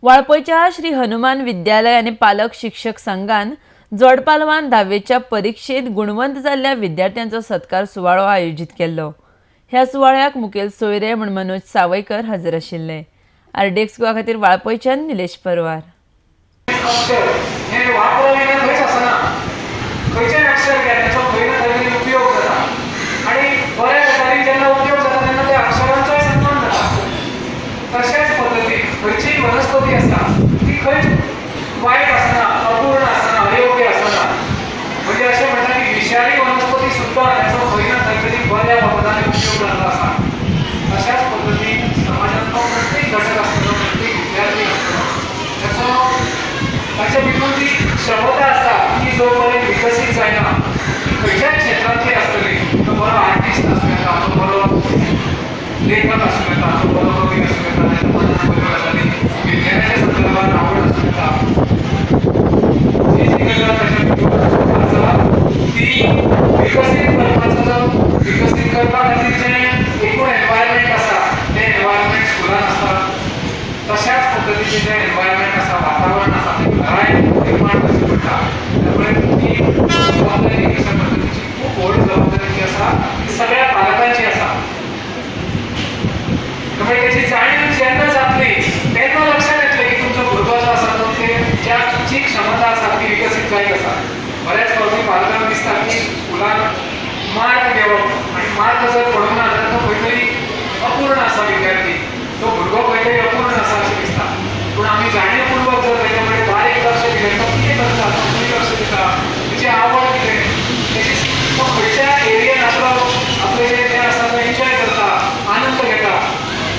वाळपयच्या श्री हनुमान विद्यालय आणि पालक शिक्षक संघान जोडपालवान 10वीच्या परीक्षेत गुणवंत जाल्ल्या विद्यार्थ्यांचो सत्कार सुवाळो आयोजित केल्लो। ह्या सुवाळ्याक मुखेल सोयरे म्हण मनोज सावयकर हजर आशिल्ले। आरडीएक्स गोवा खातीर वाळपयच्यान निलेश परवार। खंयची वनस्पती आसा ती खंय वायट आसना, अपूर्ण आसना, अयोग्य आसना, म्हणजे अशें म्हणटा की विशारी वनस्पती सुद्दां ताचो खंय ना खंय तरी बऱ्या बाबतींत उपयोग जाल्लो आसा। अशाच पद्दतीन समाजांतलो प्रत्येक घटक आसतलो, प्रत्येक विद्यार्थी आसतलो, ताचे भितून ती क्षमता आसा ती जो पर्यंत विकसीत जायना ती खंयच्याच क्षेत्रांतली आसतली। तो बरो आर्टिस्ट आसूं येता, तो बरो लेखक आसूं येता, तो बरो कवी आसूं येता, ताच्या मनांत बऱ्यो गजाली विज्ञानाच्या संदर्भात आवड आसूं येता, जी जी गजाल ताच्या भितर आसा ती विकसीत करपा खातीर जें एकूण एनवायरमेंट आसा तें एनवायरमेंट स्कुलान आसता, तशाच पद्दतीचें जें एनवायरमेंट आसा, वातावरण आसा तें घराय निर्माण करचें पडटा। त्यामुळे ती जबाबदारी अशा पद्दतीची खूब व्हड जबाबदारी जी आसा ती सगळ्या पालकांची आसा। त्यामुळे त्याची जाणीव जेन्ना जातली तेन्ना लक्षात येतलें की तुमचो भुरगो जो आसा तो जी क्षमता आसा ती विकसीत जायत आसा। बऱ्याच फावटी पालकांक दिसता की स्कुलान मार्क घेवप आनी मार्क जर पडूंक ना जाल्यार तो खंय तरी अपूर्ण आसा विद्यार्थी, तो भुरगो खंय तरी अपूर्ण आसा अशें दिसता। पूण आमी जाणीवपूर्वक जर ताचे कडेन बारीक लक्ष दिलें, तो कितें करता, तो खंय लक्ष दिता, तेची आवड कितें, तो खंयच्या एरियेन आपलें जें आसा तो एन्जॉय करता, आनंद घेता,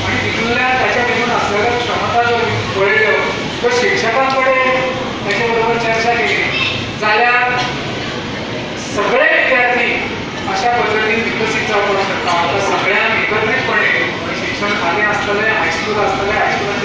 आनी तितूंतल्यान ताच्या भितून आसलेल्यो क्षमता जर पळयल्यो तर शिक्षकां कडेन ताचे बरोबर चर्चा केली जाल्यार सगळे विद्यार्थी अशा पद्दतीन विकसीत जावपाक शकता। आता सगळ्यांक एकत्रीतपणे शिक्षण खाली आसतलें, हायस्कूल आसतलें, हायस्कुलाच्या